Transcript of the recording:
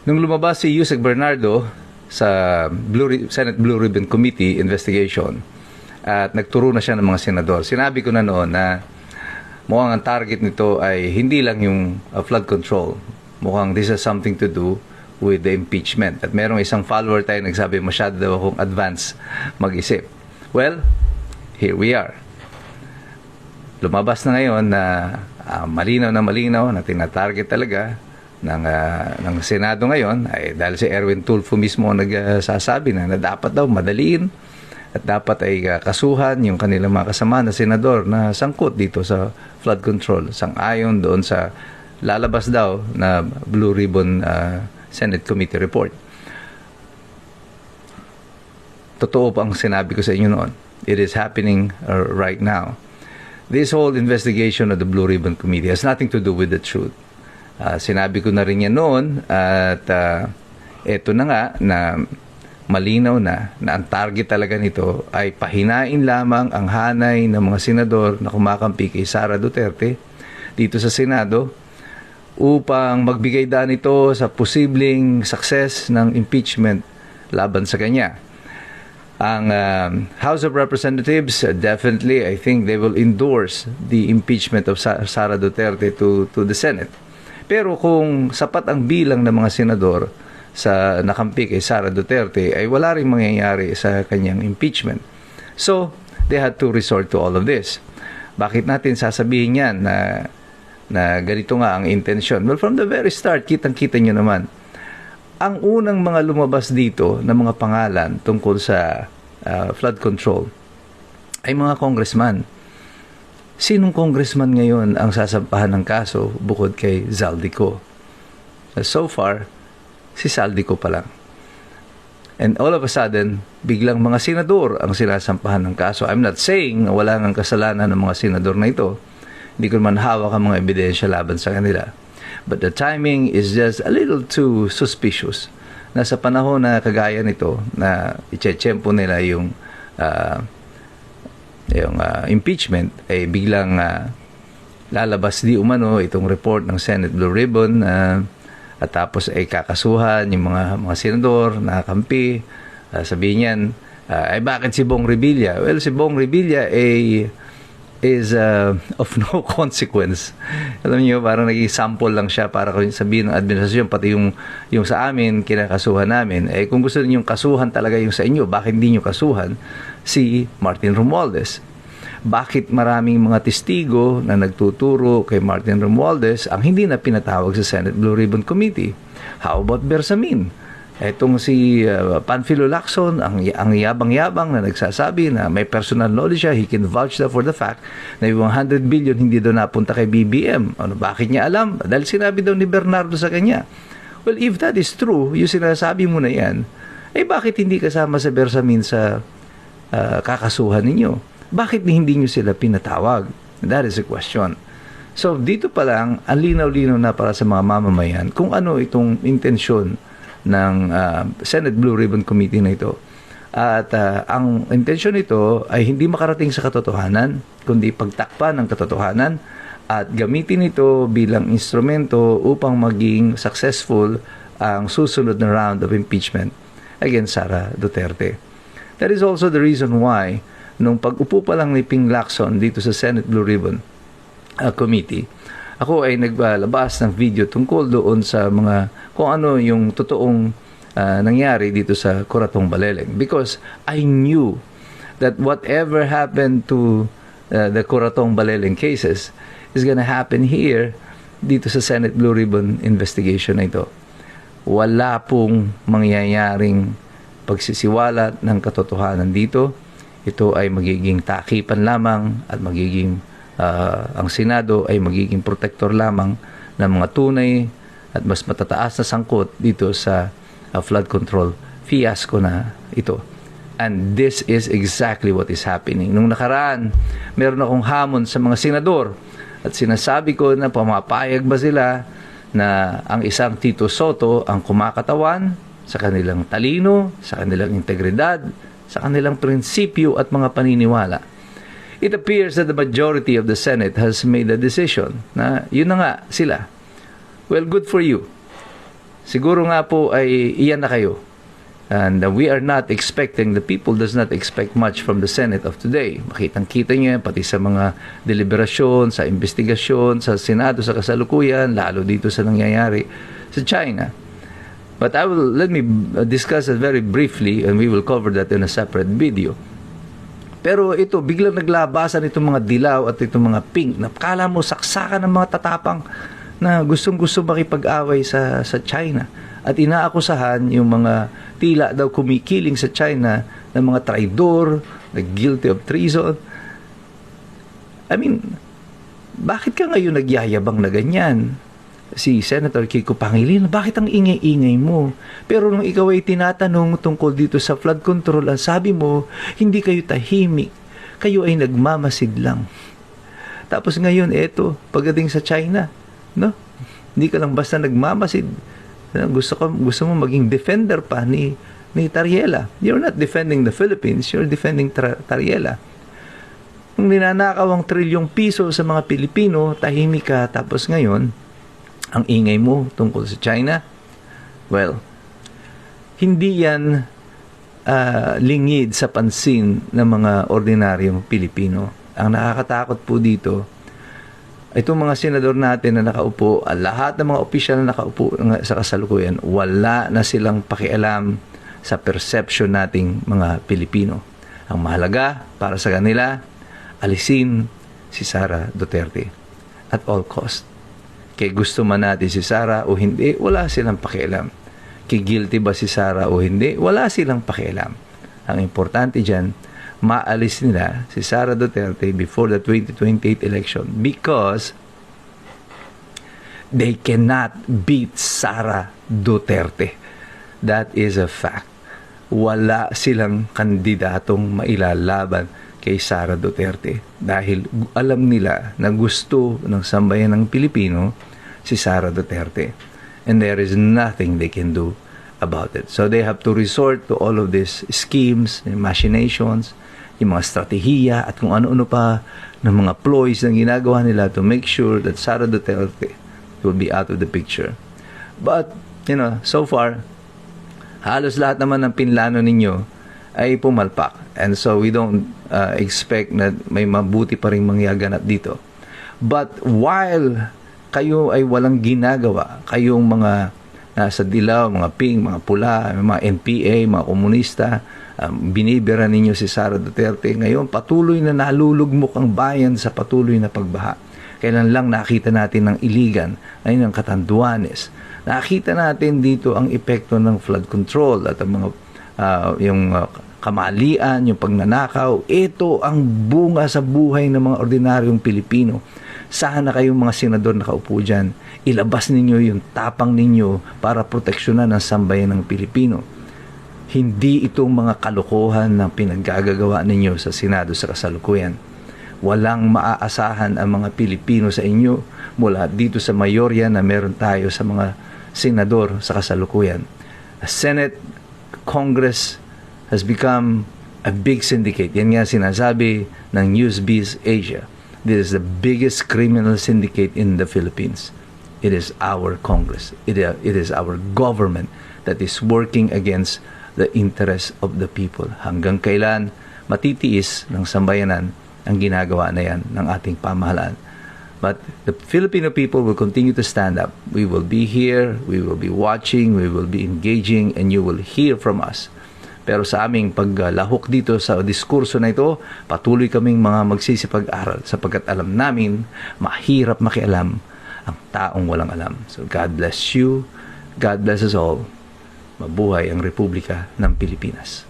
Nung lumabas si Yusek Bernardo sa Senate Blue Ribbon Committee investigation at nagturo na siya ng mga senador, sinabi ko na noon na mukhang ang target nito ay hindi lang yung flood control. Mukhang this has something to do with the impeachment. At merong isang follower tayo nagsabi, masyado daw akong advance mag-isip. Well, here we are. Lumabas na ngayon na malinaw na tinatarget talaga ng Senado ngayon ay dahil si Erwin Tulfo mismo nagsasabi na dapat daw madaliin at dapat ay kasuhan yung kanilang mga kasama na senador na sangkot dito sa flood control, sang-ayon doon sa lalabas daw na Blue Ribbon Senate Committee report. Totoo pa ang sinabi ko sa inyo noon. It is happening right now. This whole investigation of the Blue Ribbon Committee has nothing to do with the truth. Sinabi ko na rin yan noon at eto na nga na malinaw na ang target talaga nito ay pahinain lamang ang hanay ng mga senador na kumakampi kay Sara Duterte dito sa Senado upang magbigay daan ito sa posibleng success ng impeachment laban sa kanya. Ang House of Representatives, definitely, I think they will endorse the impeachment of Sara Duterte to the Senate. Pero kung sapat ang bilang ng mga senador sa nakampi kay Sara Duterte, ay wala rin mangyayari sa kanyang impeachment. So, they had to resort to all of this. Bakit natin sasabihin yan na ganito nga ang intensyon? Well, from the very start, kitang-kita nyo naman, ang unang mga lumabas dito na mga pangalan tungkol sa flood control ay mga congressman. Sinong congressman ngayon ang sasampahan ng kaso bukod kay Zaldico? So far, si Zaldico pa lang. And all of a sudden, biglang mga senador ang sinasampahan ng kaso. I'm not saying na wala ng kasalanan ng mga senador na ito. Hindi ko naman hawak ang mga ebidensya laban sa kanila. But the timing is just a little too suspicious. Nasa panahon na kagaya nito, na itsetsempo nila yung impeachment, ay biglang lalabas di umano itong report ng Senate Blue Ribbon at tapos ay kakasuhan yung mga senador na kampi. Sabihin niyan, ay bakit si Bong Revilla? Well, si Bong Revilla is of no consequence. Alam niyo, parang naging sample lang siya para sabihin ng administrasyon, pati yung sa amin, kinakasuhan namin. Kung gusto niyo kasuhan talaga yung sa inyo, bakit hindi niyo kasuhan si Martin Romualdez? Bakit maraming mga testigo na nagtuturo kay Martin Romualdez ang hindi na pinatawag sa Senate Blue Ribbon Committee? How about Bersamin? Etong si Panfilo Lacson, ang yabang-yabang na nagsasabi na may personal knowledge siya, he can vouch for the fact na yung 100 billion hindi daw napunta kay BBM. Bakit niya alam? Dahil sinabi daw ni Bernardo sa kanya. Well, if that is true, yung sinasabi mo na yan, bakit hindi kasama sa Bersamin sa kakasuhan ninyo? Bakit hindi nyo sila pinatawag? That is a question. So, dito pa lang, ang linaw-linaw na para sa mga mamamayan kung ano itong intensyon ng Senate Blue Ribbon Committee na ito. At ang intensyon nito ay hindi makarating sa katotohanan, kundi pagtakpan ng katotohanan at gamitin ito bilang instrumento upang maging successful ang susunod na round of impeachment against Sara Duterte. That is also the reason why nung pag-upo pa lang ni Ping Lacson dito sa Senate Blue Ribbon Committee, ako ay naglalabas ng video tungkol doon sa mga kung ano yung totoong nangyari dito sa Coratong Baleleng. Because I knew that whatever happened to the Coratong Baleleng cases is gonna happen here dito sa Senate Blue Ribbon investigation na ito. Wala pong mangyayaring pagsisiwalat ng katotohanan dito. Ito ay magiging takipan lamang at magiging ang Senado ay magiging protector lamang ng mga tunay at mas matataas na sangkot dito sa flood control fiasco na ito. And this is exactly what is happening. Nung nakaraan, meron akong hamon sa mga senador at sinasabi ko na pumapayag ba sila na ang isang Tito Soto ang kumakatawan sa kanilang talino, sa kanilang integridad, sa kanilang prinsipyo at mga paniniwala. It appears that the majority of the Senate has made a decision na yun na nga sila. Well, good for you. siguro nga po ay iyan na kayo. And we are not expecting, the people does not expect much from the Senate of today. Makitang-kita niyo yan, pati sa mga deliberasyon, sa investigasyon, sa Senado, sa kasalukuyan, lalo dito sa nangyayari sa China. But let me discuss it very briefly, and we will cover that in a separate video. Pero ito, biglang naglabasan itong mga dilaw at itong mga pink. Nakala mo, saksakan ng mga tatapang na gustong-gusto makipag-away sa China. At inaakusahan yung mga tila daw kumikiling sa China ng mga traidor, na guilty of treason. I mean, bakit ka ngayon nagyayabang na ganyan? Si Senator Kiko Pangilinan, bakit ang ingay-ingay mo? Pero nung ikaw ay tinatanong tungkol dito sa flood control, ang sabi mo, hindi kayo tahimik. Kayo ay nagmamasid lang. Tapos ngayon, eto, pagdating sa China, no? Hindi ka lang basta nagmamasid. Gusto mo maging defender pa ni Tariela. You're not defending the Philippines, you're defending Tariela. Nung ninanakaw ang trilyong piso sa mga Pilipino, tahimik ka, tapos ngayon, ang ingay mo tungkol sa China. Well, hindi yan lingid sa pansin ng mga ordinaryong Pilipino. Ang nakakatakot po dito, itong mga senador natin na nakaupo, lahat ng mga opisyal na nakaupo sa kasalukuyan, wala na silang pakialam sa perception nating mga Pilipino. Ang mahalaga para sa kanila, alisin si Sara Duterte at all cost. Kaya gusto man natin si Sara o hindi, wala silang pakialam. Kaya guilty ba si Sara o hindi, wala silang pakialam. Ang importante dyan, maalis nila si Sara Duterte before the 2028 election because they cannot beat Sara Duterte. That is a fact. Wala silang kandidatong mailalaban kay Sara Duterte dahil alam nila na gusto ng sambayan ng Pilipino si Sara Duterte, and there is nothing they can do about it. So they have to resort to all of these schemes and machinations, yung mga strategiya at kung ano-ano pa ng mga ploys na ginagawa nila to make sure that Sara Duterte will be out of the picture. But, so far, halos lahat naman ng pinlano ninyo ay pumalpak. And so we don't expect na may mabuti pa rin mangyaganap dito. But while kayo ay walang ginagawa, kayong mga nasa dilaw, mga pink, mga pula, mga NPA, mga komunista, binibira ninyo si Sara Duterte, ngayon patuloy na nalulugmok ang bayan sa patuloy na pagbaha. Kailan lang nakita natin ng Iligan, ngayon ang Catanduanes. Nakita natin dito ang epekto ng flood control at ang mga kamalian, yung pagnanakaw. Ito ang bunga sa buhay ng mga ordinaryong Pilipino. Sana kayong mga senador nakaupo dyan, ilabas ninyo yung tapang ninyo para proteksyonan ang sambayan ng Pilipino. Hindi itong mga kalokohan na pinaggagawa ninyo sa Senado sa kasalukuyan. Walang maaasahan ang mga Pilipino sa inyo mula dito sa mayorya na meron tayo sa mga senador sa kasalukuyan. The Senate, Congress has become a big syndicate. Yan nga sinasabi ng Newsbiz Asia. This is the biggest criminal syndicate in the Philippines. It is our Congress. It is our government that is working against the interests of the people. Hanggang kailan matitiis ng sambayanan ang ginagawa na yan ng ating pamahalaan. But the Filipino people will continue to stand up. We will be here, we will be watching, we will be engaging, and you will hear from us. Pero sa aming paglahok dito sa diskurso na ito, patuloy kaming mga magsisipag-aral sapagkat alam namin, mahirap makialam ang taong walang alam. So God bless you, God bless us all. Mabuhay ang Republika ng Pilipinas.